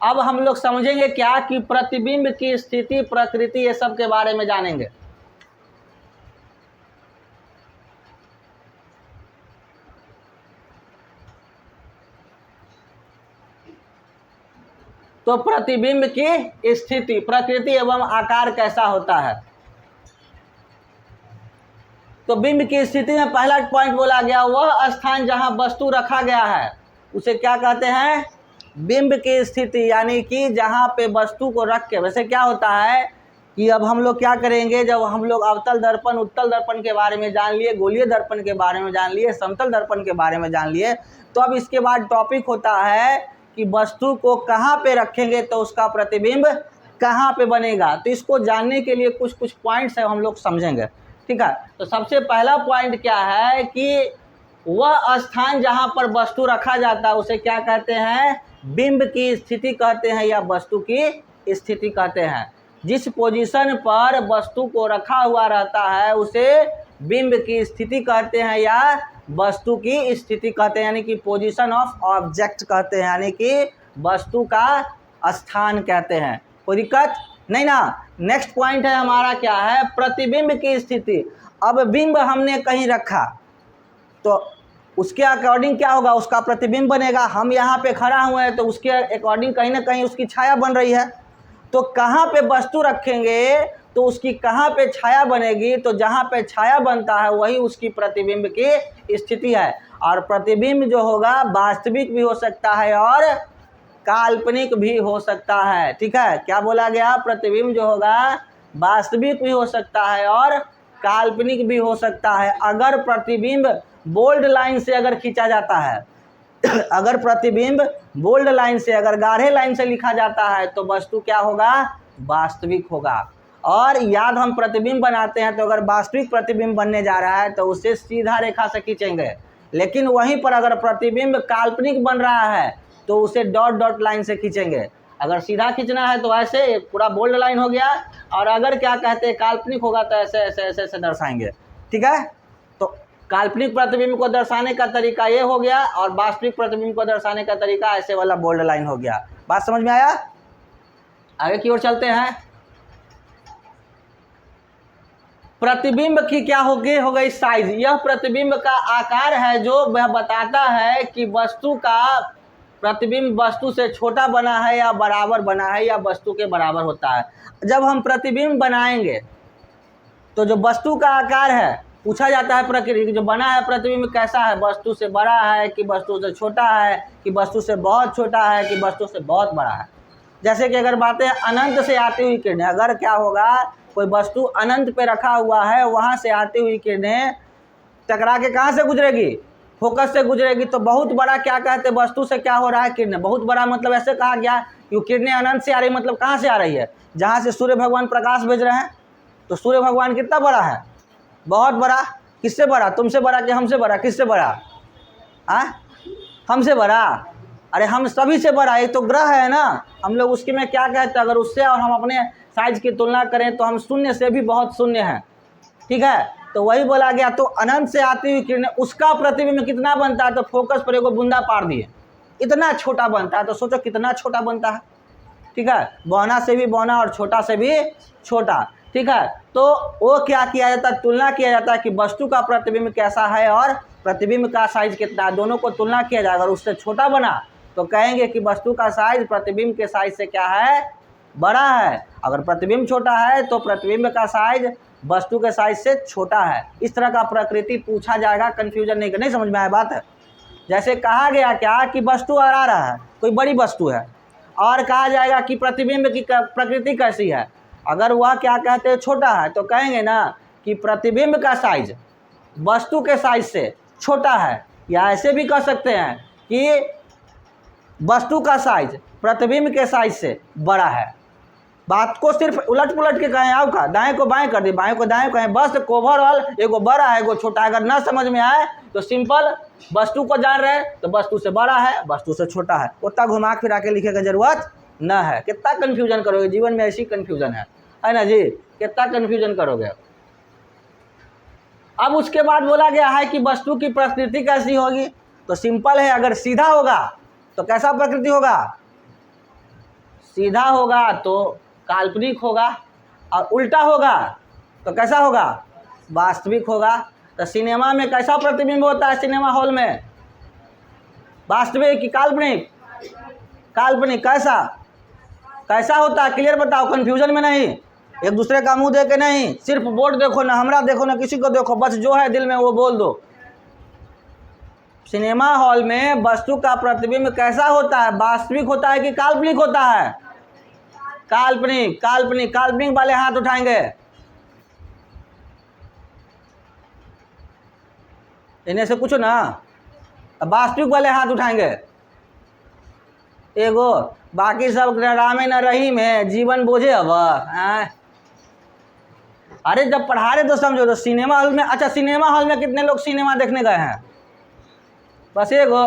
अब हम लोग समझेंगे क्या कि प्रतिबिंब की स्थिति, प्रकृति, ये सब के बारे में जानेंगे। तो प्रतिबिंब की स्थिति, प्रकृति एवं आकार कैसा होता है? तो बिंब की स्थिति में पहला पॉइंट बोला गया, वह स्थान जहां वस्तु रखा गया है उसे क्या कहते हैं? बिंब की स्थिति। यानी कि जहां पे वस्तु को रख के, वैसे क्या होता है कि अब हम लोग क्या करेंगे, जब हम लोग अवतल दर्पण उत्तल दर्पण के बारे में जान लिए, गोलीय दर्पण के बारे में जान लिए, समतल दर्पण के बारे में जान लिए, तो अब इसके बाद टॉपिक होता है कि वस्तु को कहाँ पे रखेंगे तो उसका प्रतिबिंब कहाँ पे बनेगा। तो इसको जानने के लिए कुछ कुछ पॉइंट्स है हम लोग समझेंगे, ठीक है। तो सबसे पहला पॉइंट क्या है कि वह स्थान जहाँ पर वस्तु रखा जाता है उसे क्या कहते हैं, बिंब की स्थिति कहते हैं या वस्तु की स्थिति कहते हैं। जिस पोजीशन पर वस्तु को रखा हुआ रहता है उसे बिंब की स्थिति कहते हैं या वस्तु की स्थिति कहते हैं, यानी कि पोजीशन ऑफ ऑब्जेक्ट कहते हैं, यानी कि वस्तु का स्थान कहते हैं। कोई दिक्कत नहीं ना। नेक्स्ट पॉइंट है हमारा क्या है, प्रतिबिंब की स्थिति। अब बिंब हमने कहीं रखा तो उसके अकॉर्डिंग क्या होगा, उसका प्रतिबिंब बनेगा। हम यहाँ पे खड़ा हुए हैं तो उसके अकॉर्डिंग कहीं ना कहीं उसकी छाया बन रही है। तो कहाँ पे वस्तु रखेंगे तो उसकी कहाँ पे छाया बनेगी, तो जहाँ पे छाया बनता है वही उसकी प्रतिबिंब की स्थिति है। और प्रतिबिंब जो होगा वास्तविक भी हो सकता है और काल्पनिक भी हो सकता है, ठीक है। क्या बोला गया, प्रतिबिंब जो होगा वास्तविक भी हो सकता है और काल्पनिक भी हो सकता है। अगर प्रतिबिंब बोल्ड लाइन से अगर खींचा जाता है अगर प्रतिबिंब बोल्ड लाइन से, अगर गाढ़े लाइन से लिखा जाता है तो वस्तु क्या होगा, वास्तविक होगा। और याद हम प्रतिबिंब बनाते हैं तो अगर वास्तविक प्रतिबिंब बनने जा रहा है तो उसे सीधा रेखा से खींचेंगे, लेकिन वहीं पर अगर प्रतिबिंब काल्पनिक बन रहा है तो उसे डॉट डॉट लाइन से खींचेंगे। अगर सीधा खींचना है तो ऐसे पूरा बोल्ड लाइन हो गया, और अगर क्या कहते हैं काल्पनिक होगा तो ऐसे ऐसे ऐसे ऐसे दर्शाएंगे, ठीक है। तो काल्पनिक प्रतिबिंब को दर्शाने का तरीका ये हो गया और वास्तविक प्रतिबिंब को दर्शाने का तरीका ऐसे वाला बोल्ड लाइन हो गया। बात समझ में आया। आगे की ओर चलते हैं। प्रतिबिंब की क्या हो गई साइज। यह प्रतिबिंब का आकार है जो वह बताता है कि वस्तु का प्रतिबिंब वस्तु से छोटा बना है या बराबर बना है या वस्तु के बराबर होता है। जब हम प्रतिबिंब बनाएंगे तो जो वस्तु का आकार है पूछा जाता है, प्रकृति जो बना है प्रतिबिंब कैसा है, वस्तु से बड़ा है कि वस्तु से छोटा है कि वस्तु से बहुत छोटा है कि वस्तु से बहुत बड़ा है। जैसे कि अगर बातें अनंत से आती हुई किरणें, अगर क्या होगा कोई वस्तु अनंत पे रखा हुआ है, वहाँ से आती हुई किरणें टकरा के कहाँ से गुजरेगी, फोकस से गुजरेगी। तो बहुत बड़ा क्या कहते हैं, वस्तु से क्या हो रहा है, किरणें बहुत बड़ा। मतलब ऐसे कहा गया कि किरणें अनंत से आ रही, मतलब कहाँ से आ रही है, जहाँ से सूर्य भगवान प्रकाश भेज रहे हैं। तो सूर्य भगवान कितना बड़ा है, बहुत बड़ा। किससे बड़ा, तुमसे बड़ा कि हमसे बड़ा, किससे बड़ा, हमसे बड़ा। अरे हम सभी से बड़ा, ये तो ग्रह है ना, हम लोग उसकी में क्या कहते हैं, अगर उससे और हम अपने साइज की तुलना करें तो हम शून्य से भी बहुत शून्य हैं, ठीक है। तो वही बोला गया। तो अनंत से आती हुई किरणें उसका प्रतिबिंब कितना बनता है, तो फोकस पर एगो बूंदा पार दिए इतना छोटा बनता है। तो सोचो कितना छोटा बनता है, ठीक है। बौना से भी बौना और छोटा से भी छोटा, ठीक है। तो वो क्या किया जाता है, तुलना किया जाता है कि वस्तु का प्रतिबिंब कैसा है और प्रतिबिंब का साइज कितना है, दोनों को तुलना किया जाएगा। अगर उससे छोटा बना तो कहेंगे कि वस्तु का साइज प्रतिबिंब के साइज से क्या है, बड़ा है। अगर प्रतिबिंब छोटा है तो प्रतिबिंब का साइज वस्तु के साइज से छोटा है। इस तरह का प्रकृति पूछा जाएगा, कंफ्यूजन नहीं समझ में आया बात है। जैसे कहा गया क्या कि वस्तु आ रहा है, कोई बड़ी वस्तु है, और कहा जाएगा कि प्रतिबिंब की प्रकृति कैसी है। अगर वह क्या कहते हैं छोटा है तो कहेंगे ना कि प्रतिबिंब का साइज वस्तु के साइज से छोटा है, या ऐसे भी कह सकते हैं कि वस्तु का साइज प्रतिबिंब के साइज से बड़ा है। बात को सिर्फ उलट पुलट के कहें, आओ का दाएं को बाएं कर दे, बाएं को दाएं कहें, बस ओवरऑल एगो बड़ा है एगो छोटा है। अगर ना समझ में आए तो सिंपल वस्तु को जान रहे हैं तो वस्तु से बड़ा है वस्तु से छोटा है, उतना घुमा फिरा के लिखे की जरूरत न है। कितना कन्फ्यूजन करोगे, जीवन में ऐसी कन्फ्यूजन है ना जी, कितना कन्फ्यूजन करोगे। अब उसके बाद बोला गया है कि वस्तु की प्रकृति कैसी होगी, तो सिंपल है। अगर सीधा होगा तो कैसा प्रकृति होगा, सीधा होगा तो काल्पनिक होगा, और उल्टा होगा तो कैसा होगा, वास्तविक होगा। तो सिनेमा में कैसा प्रतिबिंब होता है, सिनेमा हॉल में वास्तविक कि काल्पनिक, काल्पनिक। कैसा कैसा होता है, क्लियर बताओ, कंफ्यूजन में नहीं, एक दूसरे का मुंह देके नहीं, सिर्फ बोर्ड देखो ना, हमरा देखो ना, किसी को देखो, बस जो है दिल में वो बोल दो। सिनेमा हॉल में वस्तु का प्रतिबिंब कैसा होता है, वास्तविक होता है कि काल्पनिक होता है, काल्पनिक, काल्पनिक, काल्पनिक वाले हाथ उठाएंगे। इन्हें से पूछो ना। अब वास्तविक वाले हाथ उठाएंगे। एगो, बाकी सब रामे न रहीम है, जीवन बोझे अब। अरे जब पढ़ा रहे तो समझो। तो सिनेमा हॉल में, अच्छा सिनेमा हॉल में कितने लोग सिनेमा देखने गए हैं? बस एगो।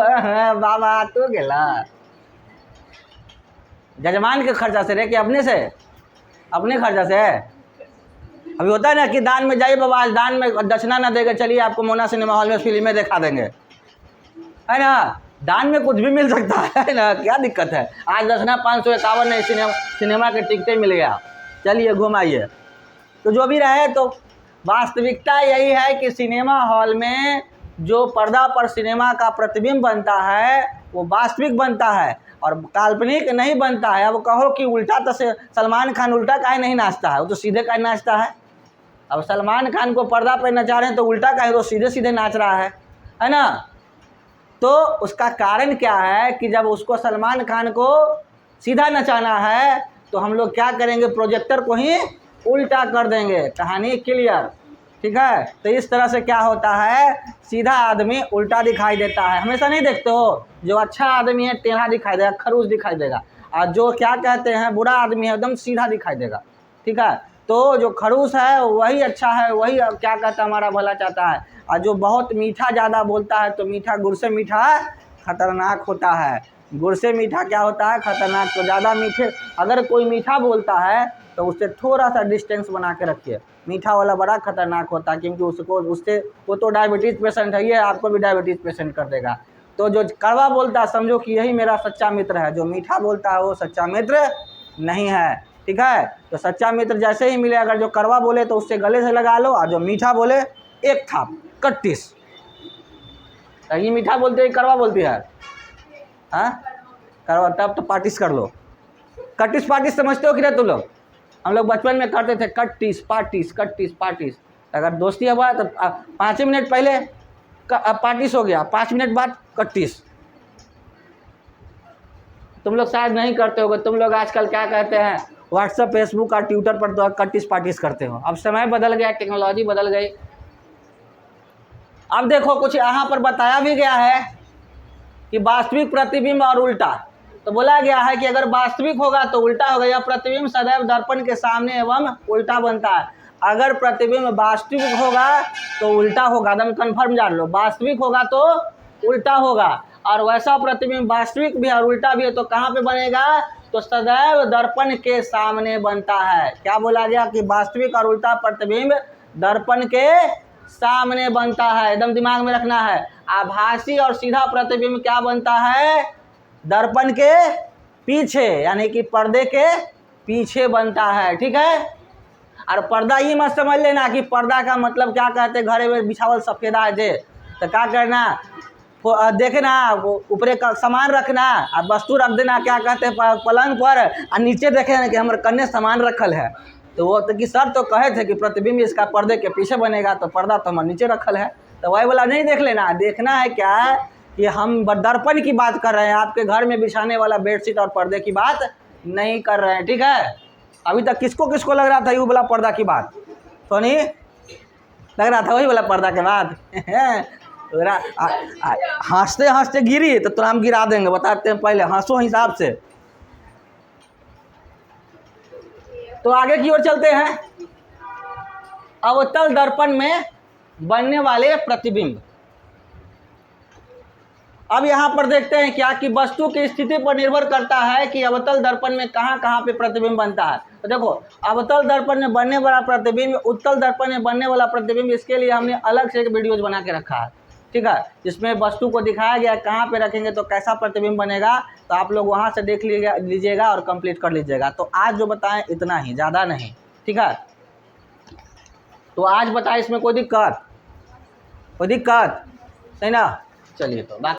बाबा तो गेला जजमान के खर्चा से रे कि अपने से? अपने खर्चा से। अभी होता है ना कि दान में जाइए बाबा, आज दान में दक्षिणा ना देगा, चलिए आपको मोना सिनेमा हॉल में फिल्में दिखा देंगे, है ना। दान में कुछ भी मिल सकता है ना, क्या दिक्कत है। आज दक्षिणा 551 नहीं, सिनेमा के टिकटें मिल गया, चलिए घुमाइए। तो जो भी रहे, तो वास्तविकता यही है कि सिनेमा हॉल में जो पर्दा पर सिनेमा का प्रतिबिंब बनता है वो वास्तविक बनता है और काल्पनिक नहीं बनता है। अब कहो कि उल्टा, तो सलमान खान उल्टा काहे नहीं नाचता है? वो तो सीधे काहे नाचता है। अब सलमान खान को पर्दा पे नचा रहे हैं तो उल्टा काहे, तो सीधे सीधे नाच रहा है ना। तो उसका कारण क्या है कि जब उसको सलमान खान को सीधा नचाना है तो हम लोग क्या करेंगे, प्रोजेक्टर को ही उल्टा कर देंगे। कहानी क्लियर, ठीक है। तो इस तरह से क्या होता है, सीधा आदमी उल्टा दिखाई देता है। हमेशा नहीं देखते हो, जो अच्छा आदमी है टेढ़ा दिखाई देगा, खरूज दिखाई देगा, और जो क्या कहते हैं बुरा आदमी है एकदम सीधा दिखाई देगा, ठीक है। तो जो खड़ूस है वही अच्छा है, वही क्या कहता है हमारा भला चाहता है। और जो बहुत मीठा ज़्यादा बोलता है तो मीठा गुड़ से मीठा खतरनाक होता है। गुड़ से मीठा क्या होता है, खतरनाक। तो ज़्यादा मीठे, अगर कोई मीठा बोलता है तो उससे थोड़ा सा डिस्टेंस बना के रखिए। मीठा वाला बड़ा खतरनाक होता है, क्योंकि उससे वो तो डायबिटीज़ पेशेंट है, ये आपको भी डायबिटीज़ पेशेंट कर देगा। तो जो कड़वा बोलता है समझो कि यही मेरा सच्चा मित्र है, जो मीठा बोलता है वो सच्चा मित्र नहीं है, ठीक है। तो सच्चा मित्र जैसे ही मिले, अगर जो कड़वा बोले तो उससे गले से लगा लो, और जो मीठा बोले एक थाप कट्टिस। तो ये मीठा बोलते हैं, कड़वा बोलती है, हाँ कड़वा, तब तो पार्टिस कर लो। कट्टिस पार्टिस समझते हो कि नहीं तुम लोग? हम लोग बचपन में करते थे कट्टिस पार्टिस, कट्टिस पार्टिस। अगर दोस्ती हुआ तो 5 मिनट पहले पार्टिस हो गया, 5 मिनट बाद कट्टिस। तुम लोग शायद नहीं करते होगे। तुम लोग आजकल क्या कहते हैं, व्हाट्सएप, फेसबुक और ट्विटर पर तो कट्टिस पार्टिस करते हो। अब समय बदल गया, टेक्नोलॉजी बदल गई। अब देखो कुछ यहाँ पर बताया भी गया है कि वास्तविक प्रतिबिंब और उल्टा। तो बोला गया है कि अगर वास्तविक होगा तो उल्टा होगा। यह प्रतिबिंब सदैव दर्पण के सामने एवं उल्टा बनता है। अगर प्रतिबिंब वास्तविक होगा तो उल्टा होगा, एकदम कन्फर्म जान लो। वास्तविक होगा तो उल्टा होगा, और वैसा प्रतिबिंब वास्तविक भी और उल्टा भी है तो कहाँ पे बनेगा, तो सदैव दर्पण के सामने बनता है। क्या बोला गया कि वास्तविक और उल्टा प्रतिबिंब दर्पण के सामने बनता है, एकदम दिमाग में रखना है। आभासी और सीधा प्रतिबिंब क्या बनता है, दर्पण के पीछे, यानी कि पर्दे के पीछे बनता है, ठीक है। और पर्दा ही मत समझ लेना कि पर्दा का मतलब क्या कहते, घरे में बिछावल सफेदा है जे, तो क्या करना, देखना ऊपरे का सामान रखना और वस्तु रख देना, क्या कहते हैं पलंग पर, और नीचे देखे कि हमारे कन्ने सामान रखल है। तो वो तो कि सर तो कहे थे कि प्रतिबिंब इसका पर्दे के पीछे बनेगा, तो पर्दा तो हमारे नीचे रखल है, तो वही वाला नहीं देख लेना। देखना है क्या है कि हम दर्पण की बात कर रहे हैं, आपके घर में बिछाने वाला बेडशीट और पर्दे की बात नहीं कर रहे हैं, ठीक है। अभी तक किसको किसको लग रहा था ये वाला पर्दा की बात, सोनी लग रहा था वही वाला पर्दा के बाद हंसते हंसते गिरी तो हम गिरा देंगे, बताते हैं पहले हंसो हिसाब से। तो आगे की ओर चलते हैं। अवतल दर्पण में बनने वाले प्रतिबिंब। अब यहाँ पर देखते हैं क्या कि वस्तु की स्थिति पर निर्भर करता है कि अवतल दर्पण में कहाँ कहाँ पे प्रतिबिंब बनता है। तो देखो, अवतल दर्पण में बनने वाला प्रतिबिंब, उत्तल दर्पण में बनने वाला प्रतिबिंब, इसके लिए हमने अलग से एक वीडियोज बना के रखा है, ठीक है, जिसमें वस्तु को दिखाया गया कहाँ पे रखेंगे तो कैसा प्रतिबिंब बनेगा। तो आप लोग वहाँ से देख लीजिएगा और कंप्लीट कर लीजिएगा। तो आज जो बताएं इतना ही, ज़्यादा नहीं, ठीक है। तो आज बताएं, इसमें कोई दिक्कत नहीं ना, चलिए तो बाकी